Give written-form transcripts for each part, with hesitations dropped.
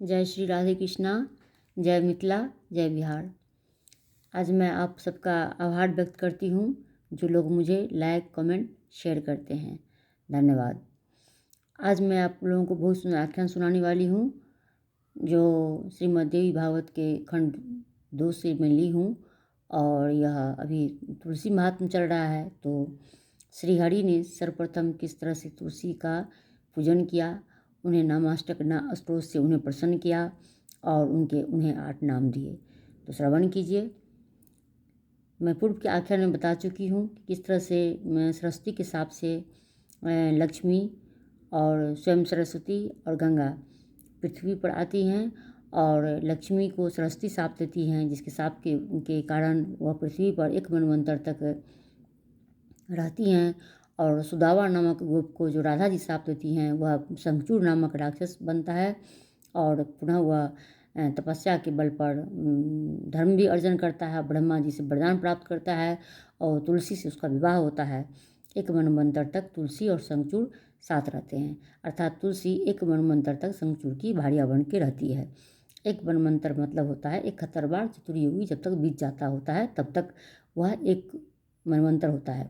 जय श्री राधे कृष्णा, जय मिथिला, जय बिहार। आज मैं आप सबका आभार व्यक्त करती हूँ जो लोग मुझे लाइक, कमेंट, शेयर करते हैं। धन्यवाद। आज मैं आप लोगों को बहुत सुंदर आख्यान सुनाने वाली हूँ जो श्रीमद् देवी भागवत के खंड 2 से मैं ली हूँ। और यह अभी तुलसी महात्म चल रहा है। तो श्री हरि ने सर्वप्रथम किस तरह से तुलसी का पूजन किया, उन्हें नामाष्टक स्तोत्र से उन्हें प्रसन्न किया और उन्हें 8 नाम दिए। तो श्रवण कीजिए। मैं पूर्व के आख्यान में बता चुकी हूँ कि किस तरह से सरस्वती के साप से लक्ष्मी और स्वयं सरस्वती और गंगा पृथ्वी पर आती हैं और लक्ष्मी को सरस्वती साप देती हैं, जिसके साप के कारण वह पृथ्वी पर 1 मनवंतर तक रहती हैं। और सुदामा नामक गोप को जो राधा जी साप देती हैं वह शंखचूड़ नामक राक्षस बनता है और पुनः वह तपस्या के बल पर धर्म भी अर्जन करता है, ब्रह्मा जी से वरदान प्राप्त करता है और तुलसी से उसका विवाह होता है। 1 मनवंतर तक तुलसी और शंखचूड़ साथ रहते हैं, अर्थात तुलसी 1 मनवंतर तक शंखचूड़ की भार्या बन के रहती है। 1 मनवंतर मतलब होता है 71 बार चतुर्युगी जब तक बीत जाता होता है तब तक वह 1 मनवंतर होता है।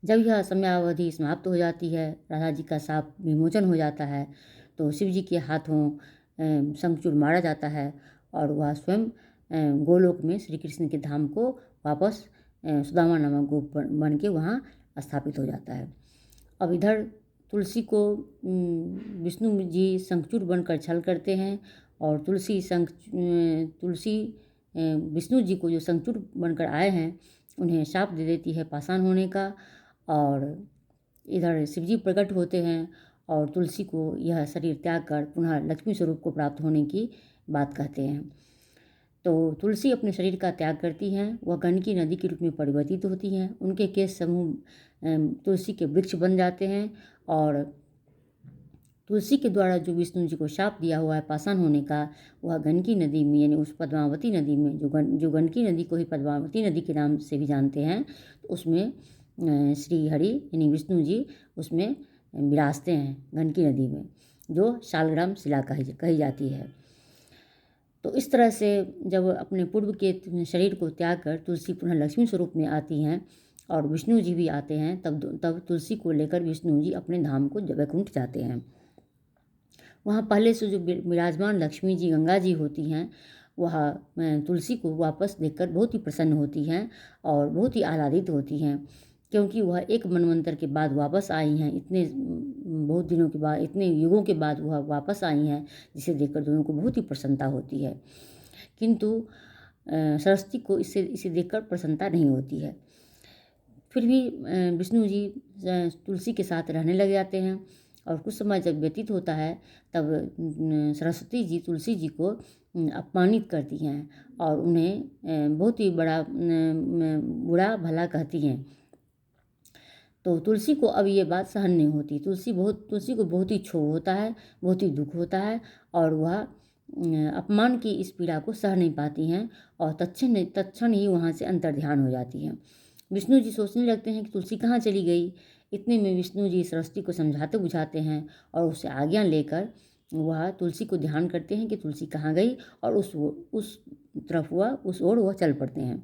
जब यह समयावधि समाप्त हो जाती है, राधा जी का शाप विमोचन हो जाता है, तो शिव जी के हाथों शंखचूड़ मारा जाता है और वह स्वयं गोलोक में श्री कृष्ण के धाम को वापस सुदामा नामक गोप बन के वहाँ स्थापित हो जाता है। अब इधर तुलसी को विष्णु जी शंखचूड़ बनकर छल करते हैं और तुलसी विष्णु जी को जो शंखचूड़ बनकर आए हैं उन्हें शाप दे देती है पाषाण होने का। और इधर शिवजी प्रकट होते हैं और तुलसी को यह शरीर त्याग कर पुनः लक्ष्मी स्वरूप को प्राप्त होने की बात कहते हैं। तो तुलसी अपने शरीर का त्याग करती हैं, वह गंडकी नदी के रूप में परिवर्तित होती हैं। उनके केश समूह तुलसी के वृक्ष बन जाते हैं और तुलसी के द्वारा जो विष्णु जी को शाप दिया हुआ है पाषाण होने का, वह गंडकी नदी में यानी उस पद्मावती नदी में जो गंडकी नदी को ही पद्मावती नदी के नाम से भी जानते हैं, तो उसमें श्री हरि यानी विष्णु जी उसमें विराजते हैं गंडकी नदी में, जो शालग्राम शिला कही जाती है। तो इस तरह से जब अपने पूर्व के शरीर को त्याग कर तुलसी पुनः लक्ष्मी स्वरूप में आती हैं और विष्णु जी भी आते हैं, तब तुलसी को लेकर विष्णु जी अपने धाम को वैकुंठ जाते हैं। वहाँ पहले से जो विराजमान लक्ष्मी जी गंगा जी होती हैं, वह तुलसी को वापस देखकर बहुत ही प्रसन्न होती हैं और बहुत ही आह्लादित होती हैं, क्योंकि वह 1 मनवंतर के बाद वापस आई हैं। इतने बहुत दिनों के बाद, इतने युगों के बाद वह वापस आई हैं, जिसे देखकर दोनों को बहुत ही प्रसन्नता होती है। किंतु सरस्वती को इसे देखकर प्रसन्नता नहीं होती है। फिर भी विष्णु जी तुलसी के साथ रहने लग जाते हैं और कुछ समय जब व्यतीत होता है तब सरस्वती जी तुलसी जी को अपमानित करती हैं और उन्हें बहुत ही बुरा भला कहती हैं। तो तुलसी को अब ये बात सहन नहीं होती। तुलसी को बहुत ही क्षोभ होता है, बहुत ही दुख होता है और वह अपमान की इस पीड़ा को सह नहीं पाती हैं और तत्क्षण ही वहाँ से अंतर्ध्यान हो जाती हैं। विष्णु जी सोचने लगते हैं कि तुलसी कहाँ चली गई। इतने में विष्णु जी सरस्वती को समझाते बुझाते हैं और उससे आज्ञा लेकर वह तुलसी को ध्यान करते हैं कि तुलसी कहाँ गई और उस तरफ उस ओर वह चल पड़ते हैं।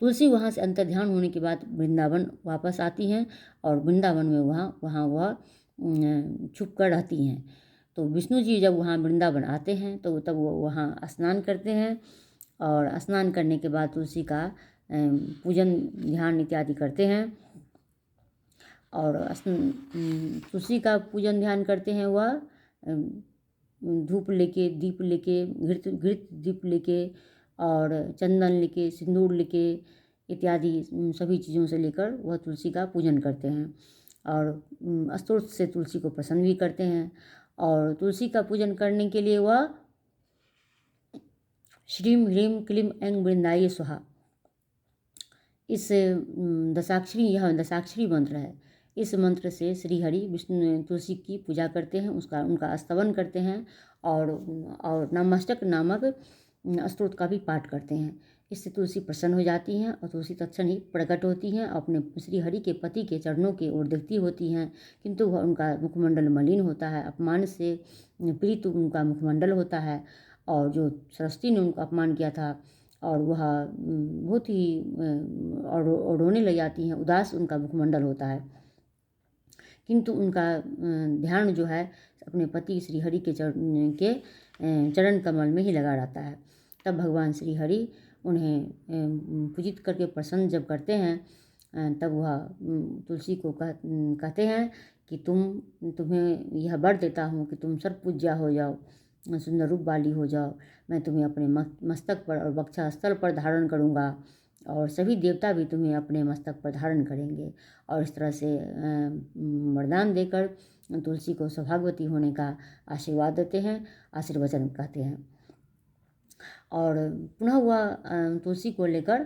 तुलसी वहाँ से अंतर्ध्यान होने के बाद वृंदावन वापस आती हैं और वृंदावन में वहाँ वह छुप कर रहती हैं। तो विष्णु जी जब वहाँ वृंदावन आते हैं तो तब वो वहाँ स्नान करते हैं और स्नान करने के बाद तुलसी का पूजन ध्यान इत्यादि करते हैं और तुलसी का पूजन ध्यान करते हैं। वह धूप लेके, दीप लेके, घृत दीप लेके और चंदन लेके, सिंदूर लेके इत्यादि सभी चीज़ों से लेकर वह तुलसी का पूजन करते हैं और स्तोत्र से तुलसी को प्रसन्न भी करते हैं। और तुलसी का पूजन करने के लिए वह श्रीम ह्रीम क्लीम ऐं वृंदाय स्वाहा इस यह दशाक्षरी मंत्र है। इस मंत्र से श्री हरि विष्णु तुलसी की पूजा करते हैं, उनका स्तवन करते हैं और नामाष्टक नामक स्तोत्र का भी पाठ करते हैं। इससे तुलसी प्रसन्न हो जाती हैं और तुलसी तत्क्षण ही प्रकट होती हैं, अपने श्री हरि के पति के चरणों की ओर देखती होती हैं, किंतु वह उनका मुखमंडल मलिन होता है, अपमान से पीड़ित उनका मुखमंडल होता है। और जो सरस्वती ने उनका अपमान किया था और वह बहुत ही और रोने लग जाती हैं, उदास उनका मुखमंडल होता है, किंतु उनका ध्यान जो है अपने पति श्री हरि के चरण कमल में ही लगा रहता है। तब भगवान श्री हरि उन्हें पूजित करके प्रसन्न जब करते हैं, तब वह तुलसी को कहते हैं कि तुम्हें यह वर देता हूँ कि तुम सर्वपूज्या हो जाओ, सुंदर रूप वाली हो जाओ। मैं तुम्हें अपने मस्तक पर और वक्षा स्थल पर धारण करूँगा और सभी देवता भी तुम्हें अपने मस्तक पर धारण करेंगे। और इस तरह से वरदान देकर तुलसी को सौभाग्यवती होने का आशीर्वाद देते हैं, आशीर्वचन कहते हैं। और पुनः वह तुलसी को लेकर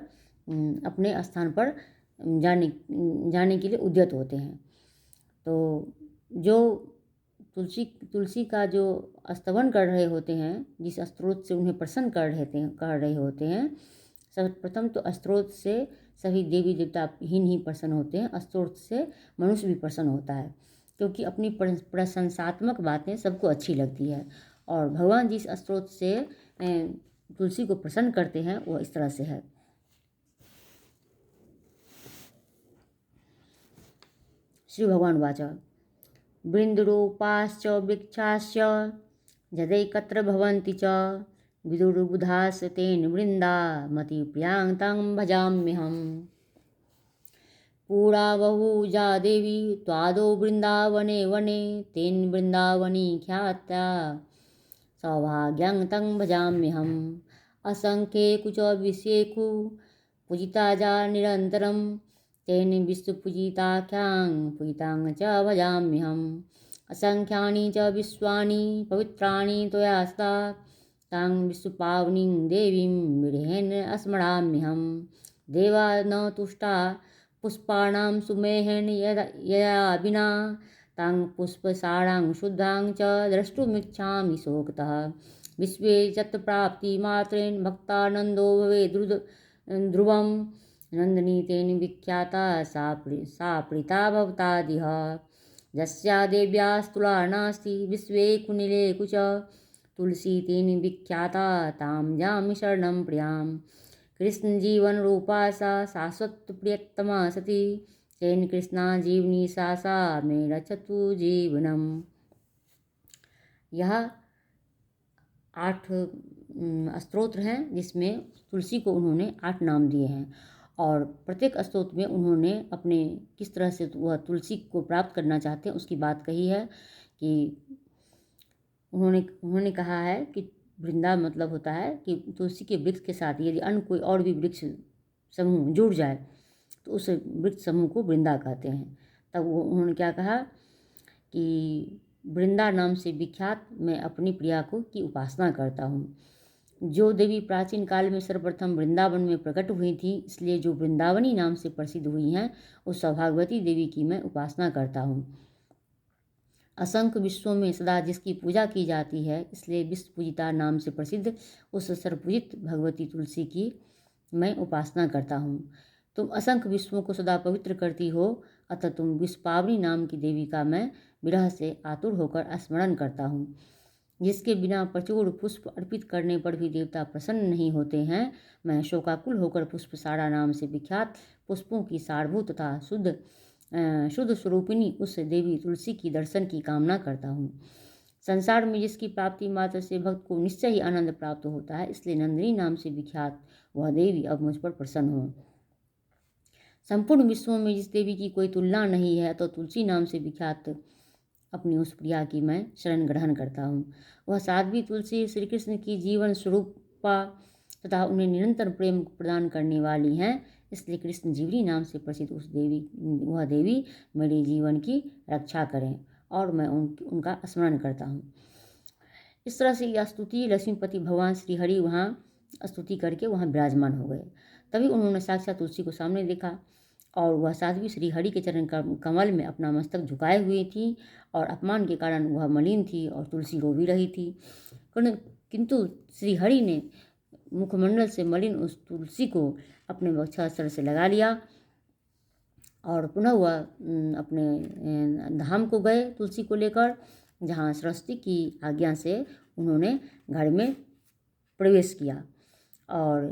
अपने स्थान पर जाने के लिए उद्यत होते हैं। तो जो तुलसी का जो स्तवन कर रहे होते हैं, जिस स्त्रोत से उन्हें प्रसन्न कर रहे होते हैं, सर्वप्रथम तो स्त्रोत से सभी देवी देवता ही प्रसन्न होते हैं, स्त्रोत से मनुष्य भी प्रसन्न होता है, क्योंकि अपनी प्रशंसात्मक बातें सबको अच्छी लगती है। और भगवान जिस स्त्रोत से तुलसी को प्रसन्न करते हैं वह इस तरह से है। श्री भगवान वाचा वृन्दरूपाश्च वृक्षाश्च यदैकत्र भवन्ति च विदुर्बुधास् तेन वृन्दा मतिप्रियां तं भजाम्यहम्। पूराबहूजा देवी त्वादौ वृन्दावने वने तेन वृन्दावनी ख्याता सौभाग्यं तं भजाम्यहम्। असंख्ये कुच विषेकु पूजिता जा निरन्तरं तेन विश्वपूजिताख्यां पूजितां च भजाम्यहम्। असंख्यानि च विश्वानि पवित्राणि त्वया सदा तां विश्वपावनीं देवीं विरहेण स्मराम्यहम्। देवा न तुष्टा पुष्पाणां सुमेहेन यया विना तां पुष्पसारां शुद्धां च द्रष्टुमिच्छामि शोकतः। विश्वे जत्प्राप्तिमात्रेण भक्तानन्दो भवेद् ध्रुवं नन्दिनी तेन विख्याता सा प्रीता भवतादिह। यस्या देव्यास्तुला नास्ति विश्वे कुनिले कुच तुलसी तेन विख्याता तां जामि शरणं प्रियाम्। कृष्ण जीवन रूपा सा शाश्वत प्रियतमा सती तेन कृष्णा जीवनी सा मे रक्षतु जीवनम। यह 8 स्तोत्र हैं जिसमें तुलसी को उन्होंने 8 नाम दिए हैं, और प्रत्येक स्तोत्र में उन्होंने अपने किस तरह से वह तुलसी को प्राप्त करना चाहते हैं उसकी बात कही है। कि उन्होंने कहा है कि वृंदा मतलब होता है कि तुलसी के वृक्ष के साथ यदि अन्य कोई और भी वृक्ष समूह जुड़ जाए तो उस वृक्ष समूह को वृंदा कहते हैं। तब उन्होंने क्या कहा कि वृंदा नाम से विख्यात मैं अपनी प्रिया की उपासना करता हूँ। जो देवी प्राचीन काल में सर्वप्रथम वृंदावन में प्रकट हुई थी, इसलिए जो वृंदावनी नाम से प्रसिद्ध हुई हैं, उस सौभाग्यवती देवी की मैं उपासना करता हूँ। असंख्य विश्वों में सदा जिसकी पूजा की जाती है, इसलिए विश्व पूजिता नाम से प्रसिद्ध उस सर्वपूजित भगवती तुलसी की मैं उपासना करता हूँ। तुम असंख्य विश्वों को सदा पवित्र करती हो, अतः तुम विश्वपावनी नाम की देवी का मैं विरह से आतुर होकर स्मरण करता हूँ। जिसके बिना प्रचुर पुष्प अर्पित करने पर भी देवता प्रसन्न नहीं होते हैं, मैं शोकाकुल होकर पुष्पसारा नाम से विख्यात पुष्पों की सारभूत तथा शुद्ध स्वरूपिणी उस देवी तुलसी की दर्शन की कामना करता हूँ। संसार में जिसकी प्राप्ति मात्र से भक्त को निश्चय ही आनंद प्राप्त होता है, इसलिए नंदिनी नाम से विख्यात वह देवी अब मुझ पर प्रसन्न हो। संपूर्ण विश्वों में जिस देवी की कोई तुलना नहीं है, तो तुलसी नाम से विख्यात अपनी उस प्रिया की मैं शरण ग्रहण करता हूँ। वह साध्वी तुलसी श्री कृष्ण की जीवन स्वरूपा तथा उन्हें निरंतर प्रेम प्रदान करने वाली हैं, इसलिए कृष्ण जीवनी नाम से प्रसिद्ध वह देवी मेरे जीवन की रक्षा करें और मैं उनका स्मरण करता हूँ। इस तरह से यह स्तुति लक्ष्मीपति भगवान श्री हरि वहाँ स्तुति करके वहाँ विराजमान हो गए। तभी उन्होंने साक्षात तुलसी को सामने देखा और वह साध्वी श्री हरि के चरण कमल में अपना मस्तक झुकाए हुई थी और अपमान के कारण वह मलिन थी और तुलसी रो भी रही थी। किंतु श्री हरि ने मुखमंडल से मलिन उस तुलसी को अपने वक्षास्त्र से लगा लिया और पुनः वह अपने धाम को गए तुलसी को लेकर, जहाँ सरस्वती की आज्ञा से उन्होंने घर में प्रवेश किया। और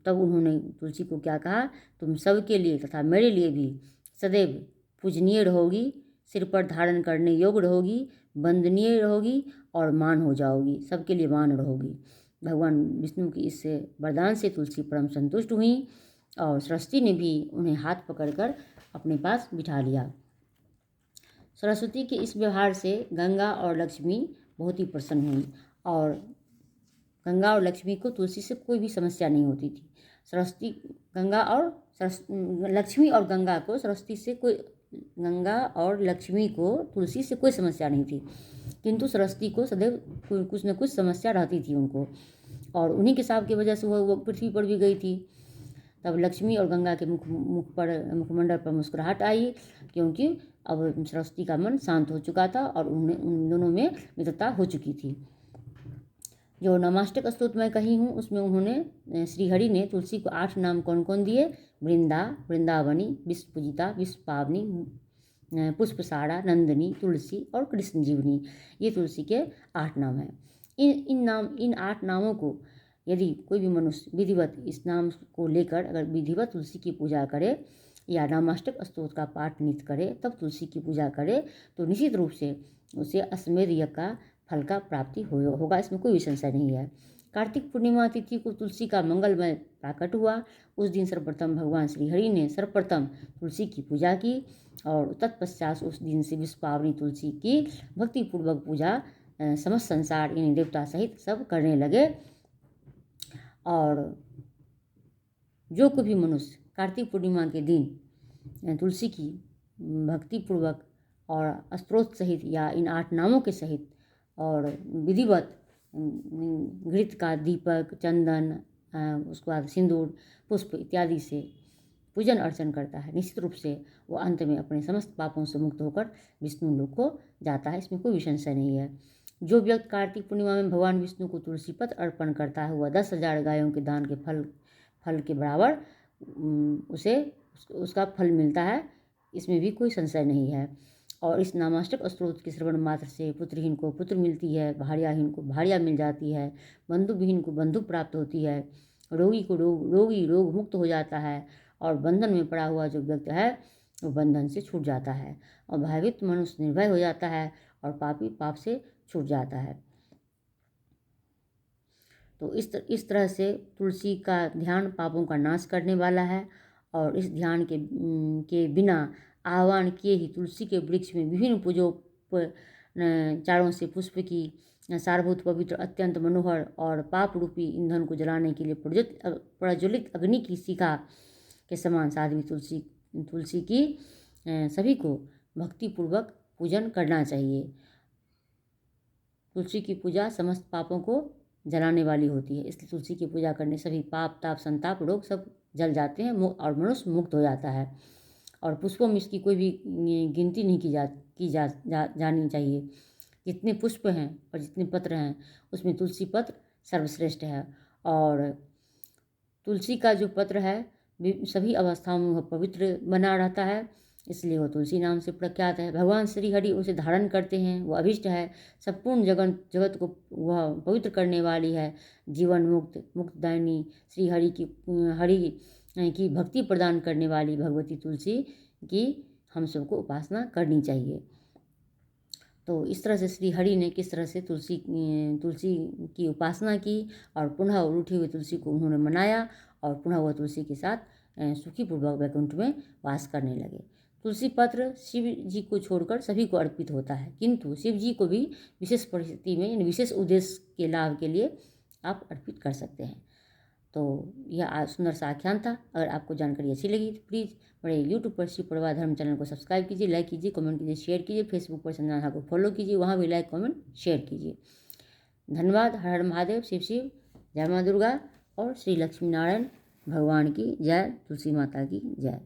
तब उन्होंने तुलसी को क्या कहा, तुम सबके लिए तथा मेरे लिए भी सदैव पूजनीय रहोगी, सिर पर धारण करने योग्य रहोगी, वंदनीय रहोगी और मान हो जाओगी, सबके लिए मान रहोगी। भगवान विष्णु की इस वरदान से तुलसी परम संतुष्ट हुई और सरस्वती ने भी उन्हें हाथ पकड़कर अपने पास बिठा लिया। सरस्वती के इस व्यवहार से गंगा और लक्ष्मी बहुत ही प्रसन्न हुई और गंगा और लक्ष्मी को तुलसी से कोई भी समस्या नहीं होती थी। सरस्वती गंगा और लक्ष्मी और गंगा को सरस्वती से कोई गंगा और लक्ष्मी को तुलसी से कोई समस्या नहीं थी, किंतु सरस्वती को सदैव कुछ न कुछ समस्या रहती थी उनको, और उन्हीं के शाप की वजह से वो पृथ्वी पर भी गई थी। तब लक्ष्मी और गंगा के मुखमंडल पर मुस्कुराहट आई, क्योंकि अब सरस्वती का मन शांत हो चुका था और उन दोनों में मित्रता हो चुकी थी। जो नमाष्टक स्तोत्र मैं कही हूँ उसमें उन्होंने श्रीहरि ने तुलसी को 8 नाम कौन कौन दिए, वृंदावनी, विश्व पूजिता, विश्व पावनी, पुष्पसारा, नंदिनी, तुलसी और कृष्ण जीवनी, ये तुलसी के 8 नाम हैं। इन 8 नामों को यदि कोई भी मनुष्य विधिवत इस नाम को लेकर अगर विधिवत तुलसी की पूजा करे या नामाष्टक स्तोत्र का पाठ नित्य करे, तब तुलसी की पूजा करे, तो निश्चित रूप से उसे अश्वमेध यज्ञ का फल का प्राप्ति होगा, इसमें कोई भी संशय नहीं है। कार्तिक पूर्णिमा तिथि को तुलसी का मंगलमय प्राकट हुआ। उस दिन सर्वप्रथम भगवान श्रीहरि ने सर्वप्रथम तुलसी की पूजा की और तत्पश्चात उस दिन से विश्व पावनी तुलसी की भक्तिपूर्वक पूजा समस्त संसार यानी देवता सहित सब करने लगे। और जो कोई भी मनुष्य कार्तिक पूर्णिमा के दिन तुलसी की भक्तिपूर्वक और स्तोत्र सहित या इन 8 नामों के सहित और विधिवत घृत का दीपक, चंदन, उसके बाद सिंदूर, पुष्प इत्यादि से पूजन अर्चन करता है, निश्चित रूप से वो अंत में अपने समस्त पापों से मुक्त होकर विष्णु लोक को जाता है, इसमें कोई भी संशय नहीं है। जो व्यक्ति कार्तिक पूर्णिमा में भगवान विष्णु को तुलसी पत्र अर्पण करता है वह 10,000 गायों के दान के फल के बराबर उसे उसका फल मिलता है, इसमें भी कोई संशय नहीं है। और इस नामाष्टक स्तोत्र के श्रवण मात्र से पुत्रहीन को पुत्र मिलती है, भार्याहीन को भार्या मिल जाती है, बंधुविहीन को बंधु प्राप्त होती है, रोगी को रोग मुक्त हो जाता है और बंधन में पड़ा हुआ जो व्यक्ति है वो बंधन से छूट जाता है और भयभीत मनुष्य निर्भय हो जाता है और पापी पाप से छूट जाता है। तो इस तरह से तुलसी का ध्यान पापों का नाश करने वाला है और इस ध्यान के बिना आह्वान किए ही तुलसी के वृक्ष में विभिन्न चारों से पुष्प की सारभूत पवित्र अत्यंत मनोहर और पाप रूपी ईंधन को जलाने के लिए प्रज्वलित अग्नि की शिखा के समान साध्वी तुलसी की सभी को भक्तिपूर्वक पूजन करना चाहिए। तुलसी की पूजा समस्त पापों को जलाने वाली होती है, इसलिए तुलसी की पूजा करने सभी पाप ताप संताप रोग सब जल जाते हैं और मनुष्य मुक्त हो जाता है। और पुष्पों में इसकी कोई भी गिनती नहीं जानी चाहिए। जितने पुष्प हैं और जितने पत्र हैं उसमें तुलसी पत्र सर्वश्रेष्ठ है और तुलसी का जो पत्र है सभी अवस्थाओं में वह पवित्र बना रहता है, इसलिए वह तुलसी नाम से प्रख्यात है। भगवान श्री हरि उसे धारण करते हैं, वह अभिष्ट है, संपूर्ण जगत को वह पवित्र करने वाली है, जीवन मुक्तदायिनी श्री हरि की भक्ति प्रदान करने वाली भगवती तुलसी की हम सबको उपासना करनी चाहिए। तो इस तरह से श्री हरि ने किस तरह से तुलसी की उपासना की और पुनः उठी हुई तुलसी को उन्होंने मनाया और पुनः वह तुलसी के साथ सुखीपूर्वक वैकुंठ में वास करने लगे। तुलसी पत्र शिव जी को छोड़कर सभी को अर्पित होता है, किंतु शिव जी को भी विशेष परिस्थिति में यानी विशेष उद्देश्य के लाभ के लिए आप अर्पित कर सकते हैं। तो यह सुंदर सा आख्यान था। अगर आपको जानकारी अच्छी लगी तो प्लीज़ मेरे यूट्यूब पर शिव परिवार धर्म चैनल को सब्सक्राइब कीजिए, लाइक कीजिए, कमेंट कीजिए, शेयर कीजिए। फेसबुक पर संजना झा को फॉलो कीजिए, वहाँ भी लाइक कमेंट शेयर कीजिए। धन्यवाद। हर हर महादेव, शिव शिव, जय माँ दुर्गा और श्री लक्ष्मी नारायण भगवान की जय, तुलसी माता की जय।